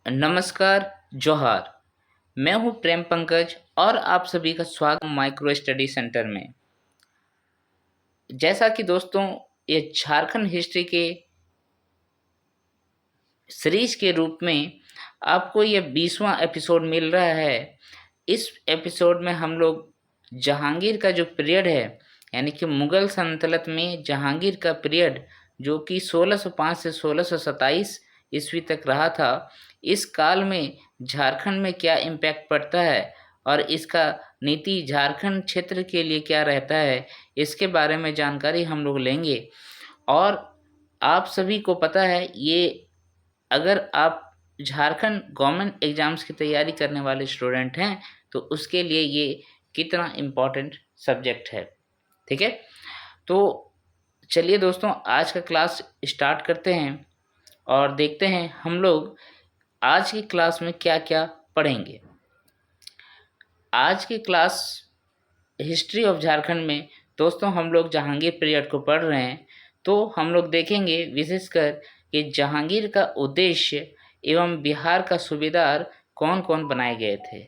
नमस्कार, जोहार। मैं हूँ प्रेम पंकज और आप सभी का स्वागत माइक्रो स्टडी सेंटर में। जैसा कि दोस्तों ये झारखंड हिस्ट्री के सीरीज के रूप में आपको ये 20वां एपिसोड मिल रहा है। इस एपिसोड में हम लोग जहांगीर का जो पीरियड है, यानी कि मुग़ल सल्तनत में जहांगीर का पीरियड जो कि 1605 से 1627 ईस्वी तक रहा था, इस काल में झारखंड में क्या इम्पैक्ट पड़ता है और इसका नीति झारखंड क्षेत्र के लिए क्या रहता है, इसके बारे में जानकारी हम लोग लेंगे। और आप सभी को पता है, ये अगर आप झारखंड गवर्नमेंट एग्ज़ाम्स की तैयारी करने वाले स्टूडेंट हैं तो उसके लिए ये कितना इम्पोर्टेंट सब्जेक्ट है। ठीक है, तो चलिए दोस्तों आज का क्लास स्टार्ट करते हैं और देखते हैं हम लोग आज की क्लास में क्या क्या पढ़ेंगे। आज की क्लास हिस्ट्री ऑफ झारखंड में दोस्तों हम लोग जहांगीर पीरियड को पढ़ रहे हैं, तो हम लोग देखेंगे विशेषकर कि जहांगीर का उद्देश्य एवं बिहार का सूबेदार कौन कौन बनाए गए थे।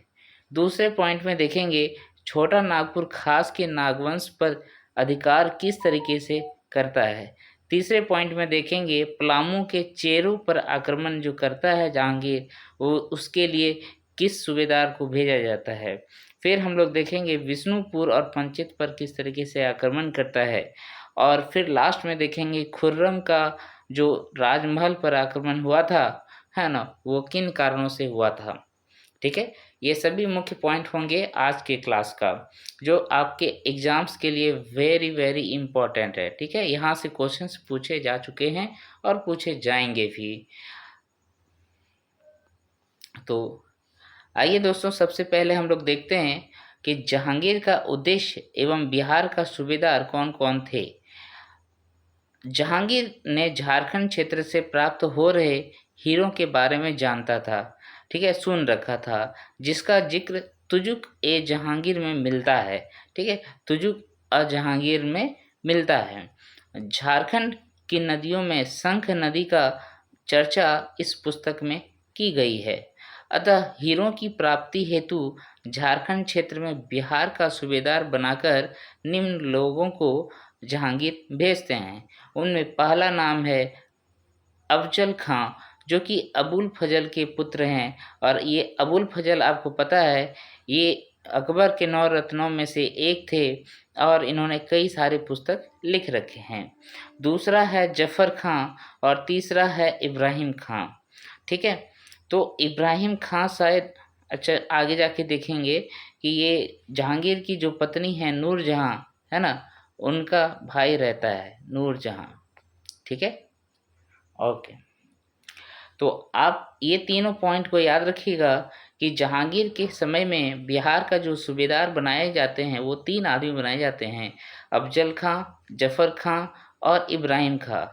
दूसरे पॉइंट में देखेंगे छोटा नागपुर खास के नागवंश पर अधिकार किस तरीके से करता है। तीसरे पॉइंट में देखेंगे पलामू के चेरू पर आक्रमण जो करता है जहांगीर, वो उसके लिए किस सूबेदार को भेजा जाता है। फिर हम लोग देखेंगे विष्णुपुर और पंचित पर किस तरीके से आक्रमण करता है। और फिर लास्ट में देखेंगे खुर्रम का जो राजमहल पर आक्रमण हुआ था, है ना, वो किन कारणों से हुआ था। ठीक है, ये सभी मुख्य पॉइंट होंगे आज के क्लास का, जो आपके एग्जाम्स के लिए वेरी वेरी इम्पोर्टेंट है। ठीक है, यहाँ से क्वेश्चंस पूछे जा चुके हैं और पूछे जाएंगे भी। तो आइए दोस्तों, सबसे पहले हम लोग देखते हैं कि जहांगीर का उद्देश्य एवं बिहार का सूबेदार कौन कौन थे। जहांगीर ने झारखंड क्षेत्र से प्राप्त हो रहे हीरों के बारे में जानता था, ठीक है, सुन रखा था, जिसका जिक्र तुजुक ए जहांगीर में मिलता है। ठीक है, तुजुक अ जहांगीर में मिलता है। झारखंड की नदियों में शंख नदी का चर्चा इस पुस्तक में की गई है। अतः हीरों की प्राप्ति हेतु झारखंड क्षेत्र में बिहार का सूबेदार बनाकर निम्न लोगों को जहांगीर भेजते हैं। उनमें पहला नाम है अफजल खां, जो कि अबुल फजल के पुत्र हैं। और ये अबुल फजल आपको पता है, ये अकबर के 9 रत्नों में से एक थे और इन्होंने कई सारे पुस्तक लिख रखे हैं। दूसरा है जफ़र खां और तीसरा है इब्राहिम खां। ठीक है, तो इब्राहिम खां शायद, अच्छा आगे जाके देखेंगे कि ये जहांगीर की जो पत्नी है नूरजहां, है ना, उनका भाई रहता है नूरजहां। ठीक है, ओके। तो आप ये तीनों पॉइंट को याद रखिएगा कि जहांगीर के समय में बिहार का जो सूबेदार बनाए जाते हैं वो 3 आदमी बनाए जाते हैं, अफजल खां, जफ़र खां और इब्राहिम खां।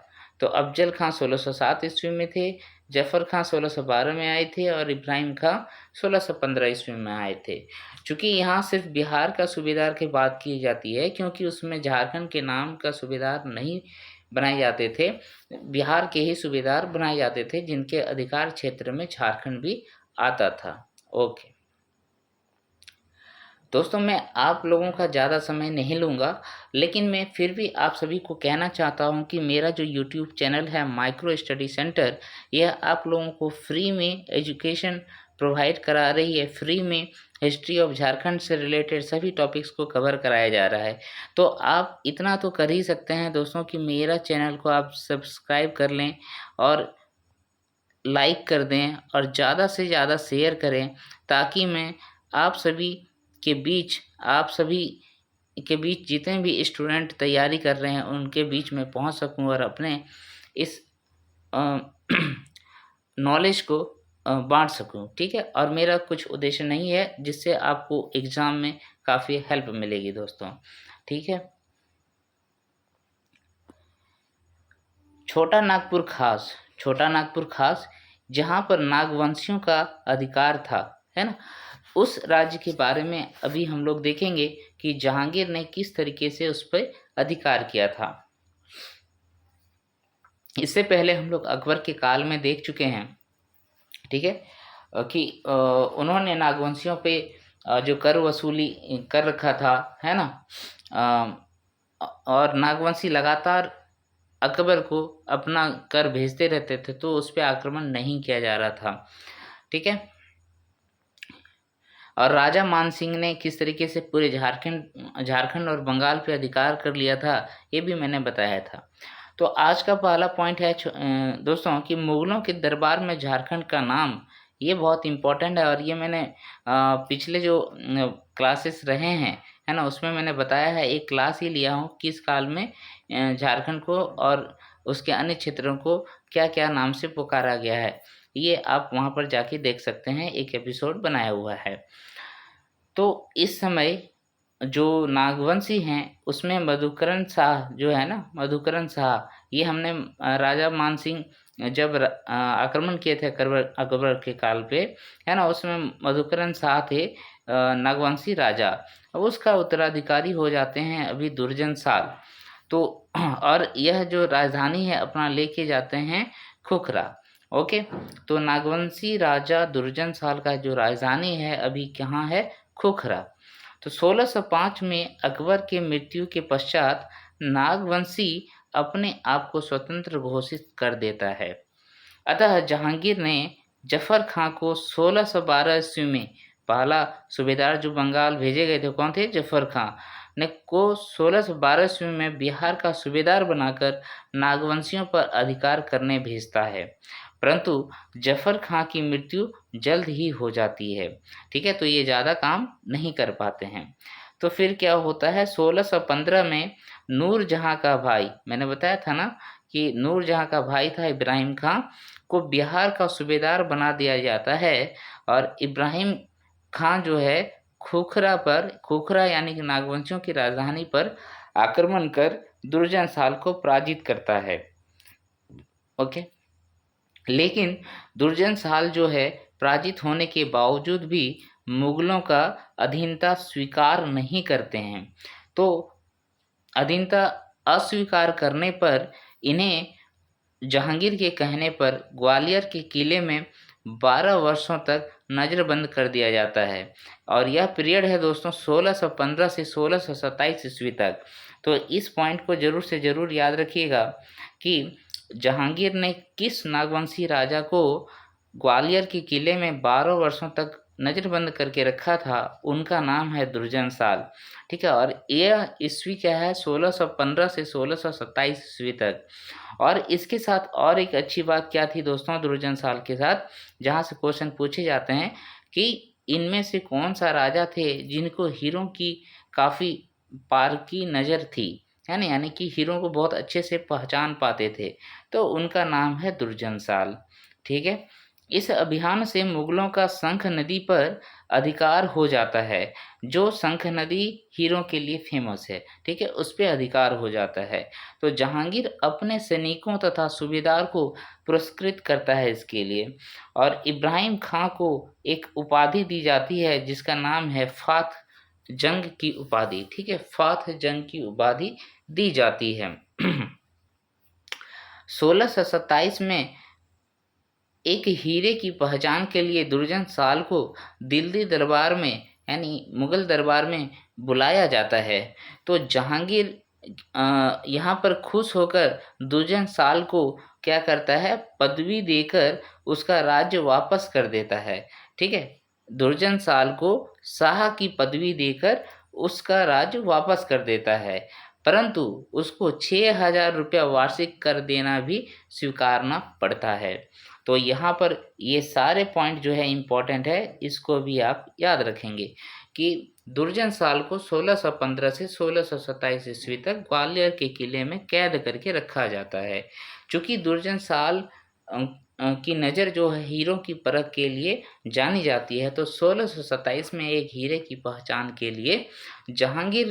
तो अफजल खां 1607 ईस्वी में थे, जफ़र खां 1612 में आए थे और इब्राहिम खां 1615 ईस्वी में आए थे। चूँकि यहाँ सिर्फ बिहार का सूबेदार की बात की जाती है, क्योंकि उसमें झारखंड के नाम का सूबेदार नहीं बनाए जाते थे, बिहार के ही सूबेदार बनाए जाते थे, जिनके अधिकार क्षेत्र में झारखंड भी आता था। ओके दोस्तों, मैं आप लोगों का ज़्यादा समय नहीं लूँगा, लेकिन मैं फिर भी आप सभी को कहना चाहता हूँ कि मेरा जो यूट्यूब चैनल है माइक्रो स्टडी सेंटर, यह आप लोगों को फ्री में एजुकेशन प्रोवाइड करा रही है। फ्री में हिस्ट्री ऑफ झारखंड से रिलेटेड सभी टॉपिक्स को कवर कराया जा रहा है। तो आप इतना तो कर ही सकते हैं दोस्तों कि मेरा चैनल को आप सब्सक्राइब कर लें और लाइक कर दें और ज़्यादा से ज़्यादा शेयर करें, ताकि मैं आप सभी के बीच, आप सभी के बीच जितने भी स्टूडेंट तैयारी कर रहे हैं उनके बीच में पहुंच सकूं और अपने इस नॉलेज को बांट सकूं। ठीक है, और मेरा कुछ उद्देश्य नहीं है जिससे आपको एग्ज़ाम में काफ़ी हेल्प मिलेगी दोस्तों। ठीक है, छोटा नागपुर खास, छोटा नागपुर खास जहाँ पर नागवंशियों का अधिकार था, है ना, उस राज्य के बारे में अभी हम लोग देखेंगे कि जहांगीर ने किस तरीके से उस पर अधिकार किया था। इससे पहले हम लोग अकबर के काल में देख चुके हैं ठीक है, कि उन्होंने नागवंशियों पे जो कर वसूली कर रखा था, है ना, और नागवंशी लगातार अकबर को अपना कर भेजते रहते थे, तो उस पे आक्रमण नहीं किया जा रहा था। ठीक है, और राजा मान सिंह ने किस तरीके से पूरे झारखंड और बंगाल पे अधिकार कर लिया था, ये भी मैंने बताया था। तो आज का पहला पॉइंट है दोस्तों, कि मुगलों के दरबार में झारखंड का नाम, ये बहुत इम्पोर्टेंट है, और ये मैंने पिछले जो क्लासेस रहे हैं, है ना, उसमें मैंने बताया है, एक क्लास ही लिया हूँ किस काल में झारखंड को और उसके अन्य क्षेत्रों को क्या क्या नाम से पुकारा गया है। ये आप वहाँ पर जाके देख सकते हैं, एक एपिसोड बनाया हुआ है। तो इस समय जो नागवंशी हैं, उसमें मधुकरण शाह जो है ना, मधुकरण शाह, ये हमने राजा मान सिंह जब आक्रमण किए थे अकबर के काल पे, है ना, उसमें मधुकरण शाह थे नागवंशी राजा। अब उसका उत्तराधिकारी हो जाते हैं अभी दुर्जन साल। तो और यह जो राजधानी है अपना लेके जाते हैं खुखरा। ओके, तो नागवंशी राजा दुर्जन साल का जो राजधानी है अभी कहाँ है, खुखरा। तो 1605 में अकबर के मृत्यु के पश्चात नागवंशी अपने आप को स्वतंत्र घोषित कर देता है। अतः जहांगीर ने जफर खां को 1612 ईस्वी में, पहला सूबेदार जो बंगाल भेजे गए थे कौन थे, जफर खां ने को 1612 ईस्वी में बिहार का सूबेदार बनाकर नागवंशियों पर अधिकार करने भेजता है। परंतु जफर खां की मृत्यु जल्द ही हो जाती है। ठीक है, तो ये ज़्यादा काम नहीं कर पाते हैं। तो फिर क्या होता है, 1615 में नूरजहाँ का भाई, मैंने बताया था ना कि नूरजहाँ का भाई था इब्राहिम खां, को बिहार का सूबेदार बना दिया जाता है, और इब्राहिम खां जो है खोखरा यानी कि नागवंशियों की राजधानी पर आक्रमण कर दुर्जन साल को पराजित करता है। ओके, लेकिन दुर्जन साल जो है पराजित होने के बावजूद भी मुगलों का अधीनता स्वीकार नहीं करते हैं। तो अधीनता अस्वीकार करने पर इन्हें जहांगीर के कहने पर ग्वालियर के किले में 12 वर्षों तक नज़रबंद कर दिया जाता है, और यह पीरियड है दोस्तों 1615 से 1627 ईस्वी तक। तो इस पॉइंट को ज़रूर से ज़रूर याद रखिएगा कि जहांगीर ने किस नागवंशी राजा को ग्वालियर के किले में 12 वर्षों तक नज़रबंद करके रखा था, उनका नाम है दुर्जन साल। ठीक है, और यह ईस्वी क्या है, 1615 से 1627 ईस्वी तक। और इसके साथ और एक अच्छी बात क्या थी दोस्तों दुर्जन साल के साथ, जहाँ से क्वेश्चन पूछे जाते हैं कि इनमें से कौन सा राजा थे जिनको हीरों की काफ़ी पारखी नज़र थी, है ना, यानी कि हीरों को बहुत अच्छे से पहचान पाते थे, तो उनका नाम है दुर्जन साल। ठीक है, इस अभियान से मुगलों का शंख नदी पर अधिकार हो जाता है, जो शंख नदी हीरों के लिए फेमस है। ठीक है, उस पे अधिकार हो जाता है। तो जहांगीर अपने सैनिकों तथा सूबेदार को पुरस्कृत करता है इसके लिए, और इब्राहिम खां को एक उपाधि दी जाती है जिसका नाम है फात जंग की उपाधि। ठीक है, फात जंग की उपाधि दी जाती है। 1627 में एक हीरे की पहचान के लिए दुर्जन साल को दिल्ली दरबार में यानी मुगल दरबार में बुलाया जाता है। तो जहांगीर यहाँ पर खुश होकर दुर्जन साल को क्या करता है, पदवी देकर उसका राज्य वापस कर देता है। ठीक है, दुर्जन साल को शाह की पदवी देकर उसका राज्य वापस कर देता है, परंतु उसको 6,000 रुपया वार्षिक कर देना भी स्वीकारना पड़ता है। तो यहाँ पर ये सारे पॉइंट जो है इम्पोर्टेंट है, इसको भी आप याद रखेंगे कि दुर्जन साल को 1615 से 1627 ईस्वी तक ग्वालियर के किले में कैद करके रखा जाता है। चूँकि दुर्जन साल की नज़र जो है हीरों की परख के लिए जानी जाती है, तो 1627 में एक हीरे की पहचान के लिए जहांगीर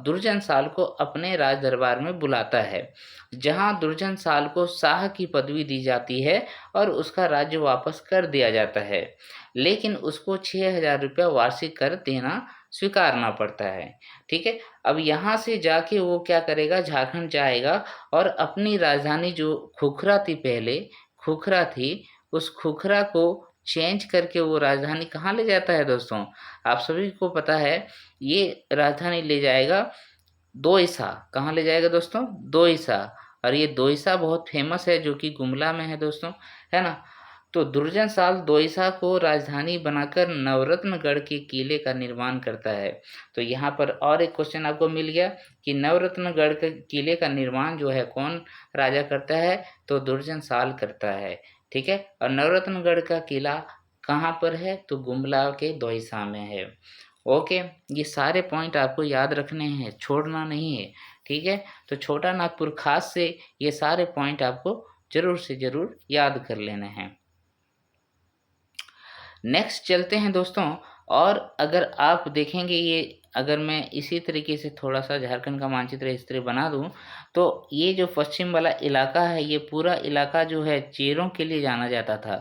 दुर्जन साल को अपने राज दरबार में बुलाता है, जहां दुर्जन साल को शाह की पदवी दी जाती है और उसका राज्य वापस कर दिया जाता है, लेकिन उसको 6,000 रुपया वार्षिक कर देना स्वीकारना पड़ता है। ठीक है, अब यहाँ से जाके वो क्या करेगा, झारखंड जाएगा और अपनी राजधानी जो खुखरा थी, पहले खुखरा थी, उस खुखरा को चेंज करके वो राजधानी कहाँ ले जाता है दोस्तों? आप सभी को पता है ये राजधानी ले जाएगा दोईसा। कहाँ ले जाएगा दोस्तों? दोईसा। और ये दोईसा बहुत फेमस है, जो कि गुमला में है दोस्तों, है ना? तो दुर्जन साल दोईसा को राजधानी बनाकर नवरत्नगढ़ के किले का निर्माण करता है। तो यहाँ पर और एक क्वेश्चन आपको मिल गया कि नवरत्नगढ़ के किले का निर्माण जो है कौन राजा करता है? तो दुर्जन साल करता है। ठीक है, और नवरत्नगढ़ का किला कहाँ पर है? तो गुमला के दोईसा में है। ओके, ये सारे पॉइंट आपको याद रखने हैं, छोड़ना नहीं है। ठीक है, तो छोटा नागपुर खास से ये सारे पॉइंट आपको जरूर से जरूर याद कर लेने हैं। नेक्स्ट चलते हैं दोस्तों। और अगर आप देखेंगे, ये अगर मैं इसी तरीके से थोड़ा सा झारखंड का मानचित्र इस तरह बना दूं, तो ये जो पश्चिम वाला इलाका है, ये पूरा इलाका जो है चेरों के लिए जाना जाता था।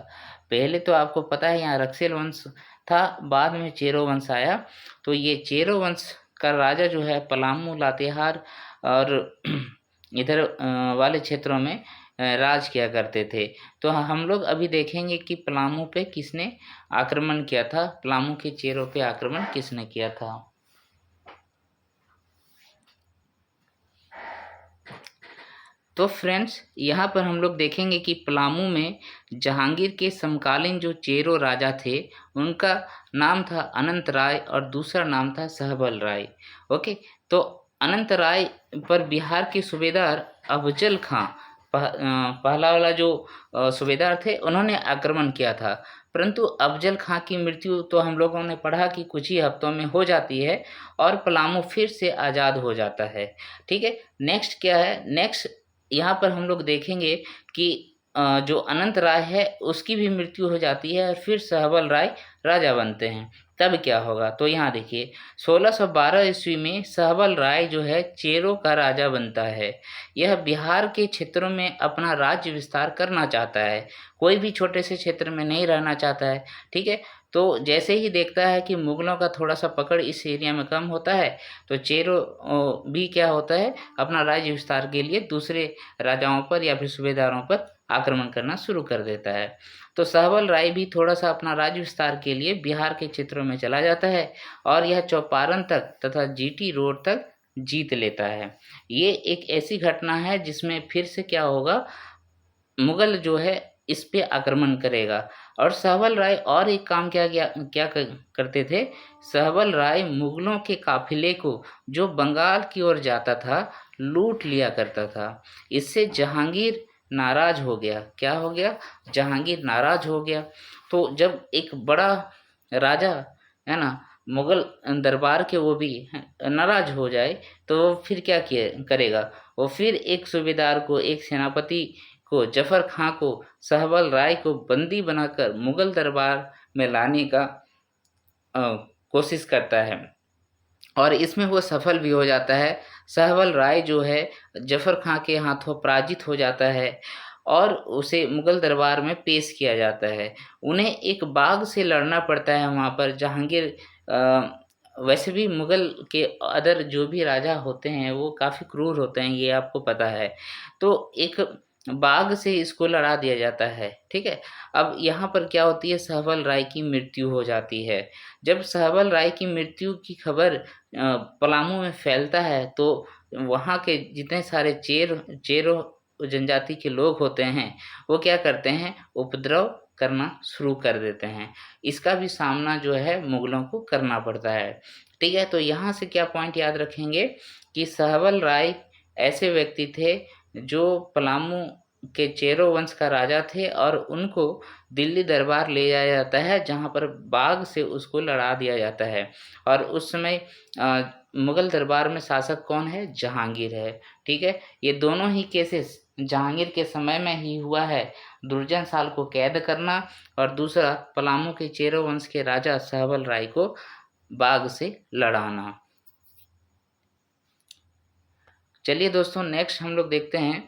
पहले तो आपको पता है यहाँ रक्सेल वंश था, बाद में चेरो वंश आया। तो ये चेरो वंश का राजा जो है पलामू, लातेहार और इधर वाले क्षेत्रों में राज किया करते थे। तो हम लोग अभी देखेंगे कि पलामू पे किसने आक्रमण किया था, पलामू के चेरों पे आक्रमण किसने किया था। तो फ्रेंड्स, यहाँ पर हम लोग देखेंगे कि पलामू में जहांगीर के समकालीन जो चेरो राजा थे, उनका नाम था अनंत राय और दूसरा नाम था सहबल राय। ओके, तो अनंत राय पर बिहार के सूबेदार अफजल खां पहला वाला जो सूबेदार थे, उन्होंने आक्रमण किया था। परंतु अफजल खां की मृत्यु तो हम लोगों ने पढ़ा कि कुछ ही हफ्तों में हो जाती है और पलामू फिर से आज़ाद हो जाता है। ठीक है, नेक्स्ट क्या है? नेक्स्ट यहाँ पर हम लोग देखेंगे कि जो अनंत राय है उसकी भी मृत्यु हो जाती है और फिर सहबल राय राजा बनते हैं। तब क्या होगा? तो यहाँ देखिए 1612 ईस्वी में सहबल राय जो है चेरों का राजा बनता है। यह बिहार के क्षेत्रों में अपना राज्य विस्तार करना चाहता है, कोई भी छोटे से क्षेत्र में नहीं रहना चाहता है। ठीक है, तो जैसे ही देखता है कि मुगलों का थोड़ा सा पकड़ इस एरिया में कम होता है, तो चेरो भी क्या होता है, अपना राज्य विस्तार के लिए दूसरे राजाओं पर या फिर सूबेदारों पर आक्रमण करना शुरू कर देता है। तो सहबल राय भी थोड़ा सा अपना राज्य विस्तार के लिए बिहार के क्षेत्रों में चला जाता है और यह चौपारण तक तथा जीटी रोड तक जीत लेता है। ये एक ऐसी घटना है जिसमें फिर से क्या होगा, मुगल जो है इस पे आक्रमण करेगा। और सहबल राय और एक काम क्या करते थे, सहबल राय मुगलों के काफिले को जो बंगाल की ओर जाता था लूट लिया करता था। इससे जहांगीर नाराज हो गया। क्या हो गया? जहांगीर नाराज हो गया। तो जब एक बड़ा राजा है ना, मुगल दरबार के वो भी नाराज हो जाए, तो वो फिर क्या करेगा? वो फिर एक सूबेदार को, एक सेनापति को, जफर खां को, सहबल राय को बंदी बनाकर मुगल दरबार में लाने का कोशिश करता है और इसमें वो सफल भी हो जाता है। सहबल राय जो है जफर खां के हाथों पराजित हो जाता है और उसे मुगल दरबार में पेश किया जाता है। उन्हें एक बाघ से लड़ना पड़ता है वहाँ पर। जहांगीर वैसे भी मुगल के अदर जो भी राजा होते हैं वो काफ़ी क्रूर होते हैं, ये आपको पता है। तो एक बाघ से इसको लड़ा दिया जाता है। ठीक है, अब यहाँ पर क्या होती है, सहबल राय की मृत्यु हो जाती है। जब सहबल राय की मृत्यु की खबर पलामू में फैलता है, तो वहाँ के जितने सारे चेरो जनजाति के लोग होते हैं वो क्या करते हैं, उपद्रव करना शुरू कर देते हैं। इसका भी सामना जो है मुगलों को करना पड़ता है। ठीक है, तो यहाँ से क्या पॉइंट याद रखेंगे कि सहबल राय ऐसे व्यक्ति थे जो पलामू के चेरो वंश का राजा थे और उनको दिल्ली दरबार ले जाया जाता है, जहाँ पर बाघ से उसको लड़ा दिया जाता है। और उस समय मुगल दरबार में शासक कौन है? जहांगीर है। ठीक है, ये दोनों ही केसेस जहांगीर के समय में ही हुआ है, दुर्जन साल को कैद करना और दूसरा पलामू के चेरो वंश के राजा सहबल राय को बाघ से लड़ाना। चलिए दोस्तों, नेक्स्ट हम लोग देखते हैं।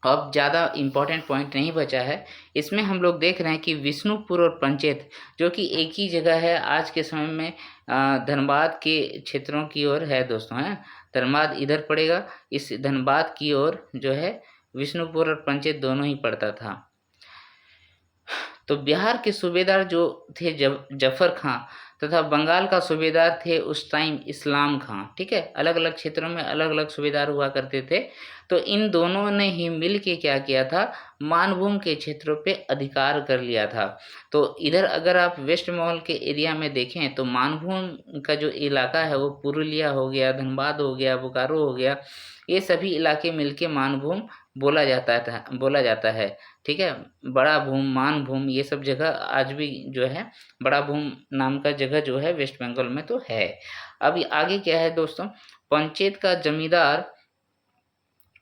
अब ज़्यादा इम्पोर्टेंट पॉइंट नहीं बचा है, इसमें हम लोग देख रहे हैं कि विष्णुपुर और पंचेत जो कि एक ही जगह है, आज के समय में धनबाद के क्षेत्रों की ओर है दोस्तों, है धनबाद इधर पड़ेगा, इस धनबाद की ओर जो है विष्णुपुर और पंचेत दोनों ही पड़ता था। तो बिहार के सूबेदार जो थे जफर खां तथा बंगाल का सूबेदार थे उस टाइम इस्लाम खां। ठीक है, अलग अलग क्षेत्रों में अलग अलग सूबेदार हुआ करते थे। तो इन दोनों ने ही मिल के क्या किया था, मानभूम के क्षेत्रों पे अधिकार कर लिया था। तो इधर अगर आप वेस्ट बंगाल के एरिया में देखें तो मानभूम का जो इलाका है वो पुरुलिया हो गया, धनबाद हो गया, बोकारो हो गया, ये सभी इलाके मिलके मानभूम बोला जाता है। ठीक है, बड़ा भूम, मानभूम, ये सब जगह आज भी जो है बड़ा भूम नाम का जगह जो है वेस्ट बंगाल में तो है। अब आगे क्या है दोस्तों, पंचायत का जमींदार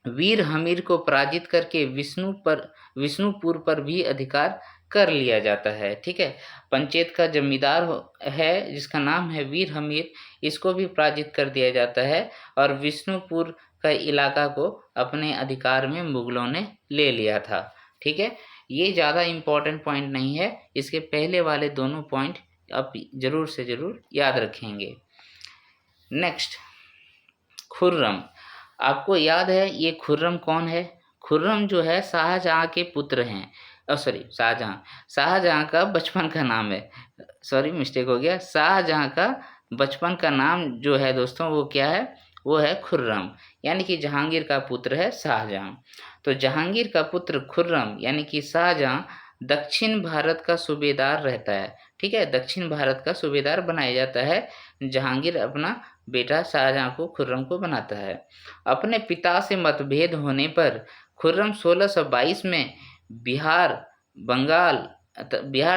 वीर हमीर को पराजित करके विष्णुपुर पर भी अधिकार कर लिया जाता है। ठीक है, पंचायत का जमींदार है जिसका नाम है वीर हमीर, इसको भी पराजित कर दिया जाता है और विष्णुपुर का इलाका को अपने अधिकार में मुगलों ने ले लिया था। ठीक है, ये ज़्यादा इम्पोर्टेंट पॉइंट नहीं है, इसके पहले वाले दोनों पॉइंट आप जरूर से जरूर याद रखेंगे। नेक्स्ट, खुर्रम। आपको याद है ये खुर्रम कौन है? खुर्रम जो है शाहजहाँ के पुत्र हैं। शाहजहाँ का बचपन का नाम है, सॉरी मिस्टेक हो गया। शाहजहाँ का बचपन का नाम जो है दोस्तों वो क्या है, वो है खुर्रम, यानी कि जहांगीर का पुत्र है शाहजहाँ। तो जहांगीर का पुत्र खुर्रम यानी कि शाहजहाँ दक्षिण भारत का सूबेदार रहता है। ठीक है, दक्षिण भारत का सूबेदार बनाया जाता है। जहांगीर अपना बेटा शाहजहाँ को, खुर्रम को बनाता है। अपने पिता से मतभेद होने पर खुर्रम 1622 में बिहार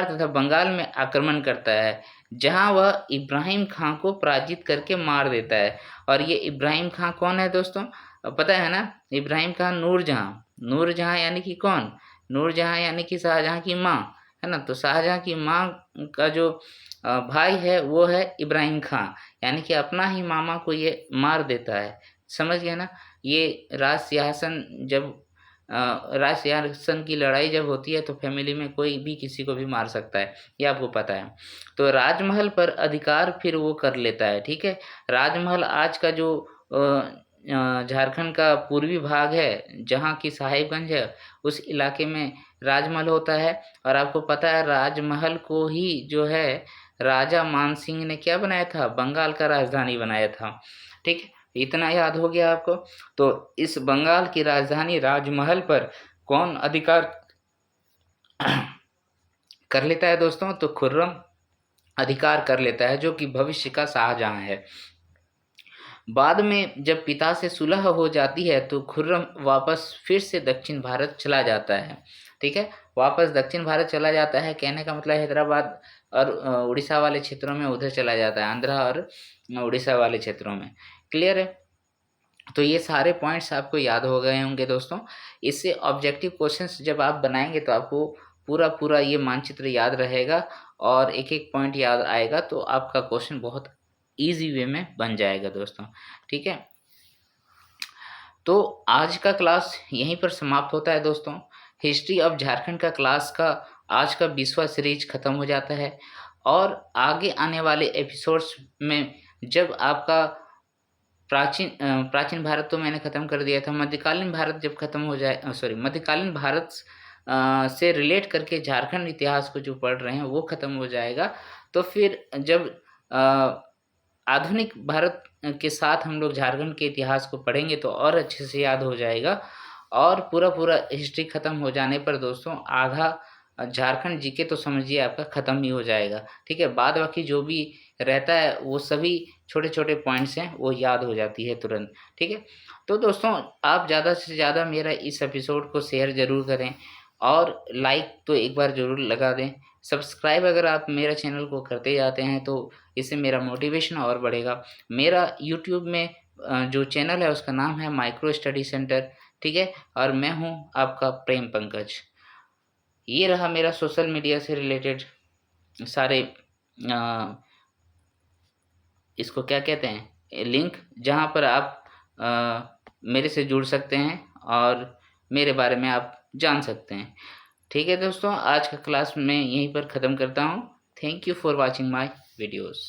तथा बंगाल में आक्रमण करता है, जहां वह इब्राहिम खां को पराजित करके मार देता है। और ये इब्राहिम खां कौन है दोस्तों, पता है ना? इब्राहिम खां नूरजहां यानी कि कौन? नूरजहां यानी कि शाहजहाँ की माँ, है ना? तो शाहजहाँ की माँ का जो भाई है वो है इब्राहिम खां, यानी कि अपना ही मामा को ये मार देता है। समझ गए ना? ये राज सिंहासन की लड़ाई जब होती है तो फैमिली में कोई भी किसी को भी मार सकता है, ये आपको पता है। तो राजमहल पर अधिकार फिर वो कर लेता है। ठीक है, राजमहल आज का जो झारखंड का पूर्वी भाग है, जहाँ की साहिबगंज है, उस इलाके में राजमहल होता है। और आपको पता है राजमहल को ही जो है राजा मानसिंह ने क्या बनाया था, बंगाल का राजधानी बनाया था। ठीक है, इतना याद हो गया आपको? तो इस बंगाल की राजधानी राजमहल पर कौन अधिकार कर लेता है दोस्तों? तो खुर्रम अधिकार कर लेता है, जो कि भविष्य का शाहजहां है। बाद में जब पिता से सुलह हो जाती है तो खुर्रम वापस फिर से दक्षिण भारत चला जाता है। ठीक है, वापस दक्षिण भारत चला जाता है, कहने का मतलब हैदराबाद और उड़ीसा वाले क्षेत्रों में उधर चला जाता है, आंध्रा और उड़ीसा वाले क्षेत्रों में। क्लियर है? तो ये सारे पॉइंट्स आपको याद हो गए होंगे दोस्तों। इससे ऑब्जेक्टिव क्वेश्चंस जब आप बनाएंगे तो आपको पूरा ये मानचित्र याद रहेगा और एक एक पॉइंट याद आएगा, तो आपका क्वेश्चन बहुत ईजी वे में बन जाएगा दोस्तों। ठीक है, तो आज का क्लास यहीं पर समाप्त होता है दोस्तों। हिस्ट्री ऑफ झारखंड का क्लास का आज का 20वां सीरीज खत्म हो जाता है और आगे आने वाले एपिसोड्स में जब आपका प्राचीन भारत तो मैंने ख़त्म कर दिया था, मध्यकालीन भारत जब खत्म हो जाए, मध्यकालीन भारत से रिलेट करके झारखंड इतिहास को जो पढ़ रहे हैं वो ख़त्म हो जाएगा। तो फिर जब आधुनिक भारत के साथ हम लोग झारखंड के इतिहास को पढ़ेंगे तो और अच्छे से याद हो जाएगा। और पूरा हिस्ट्री ख़त्म हो जाने पर दोस्तों आधा झारखंड जीके तो समझिए आपका ख़त्म ही हो जाएगा। ठीक है, बाद बाकी जो भी रहता है वो सभी छोटे छोटे पॉइंट्स हैं वो याद हो जाती है तुरंत। ठीक है, तो दोस्तों आप ज़्यादा से ज़्यादा मेरा इस एपिसोड को शेयर ज़रूर करें और लाइक तो एक बार ज़रूर लगा दें। सब्सक्राइब अगर आप मेरा चैनल को करते जाते हैं तो इससे मेरा मोटिवेशन और बढ़ेगा। मेरा यूट्यूब में जो चैनल है उसका नाम है माइक्रो स्टडी सेंटर। ठीक है, और मैं हूँ आपका प्रेम पंकज। ये रहा मेरा सोशल मीडिया से रिलेटेड सारे इसको क्या कहते हैं, लिंक, जहाँ पर आप मेरे से जुड़ सकते हैं और मेरे बारे में आप जान सकते हैं। ठीक है दोस्तों, आज का क्लास मैं यहीं पर ख़त्म करता हूँ। Thank you for watching my videos.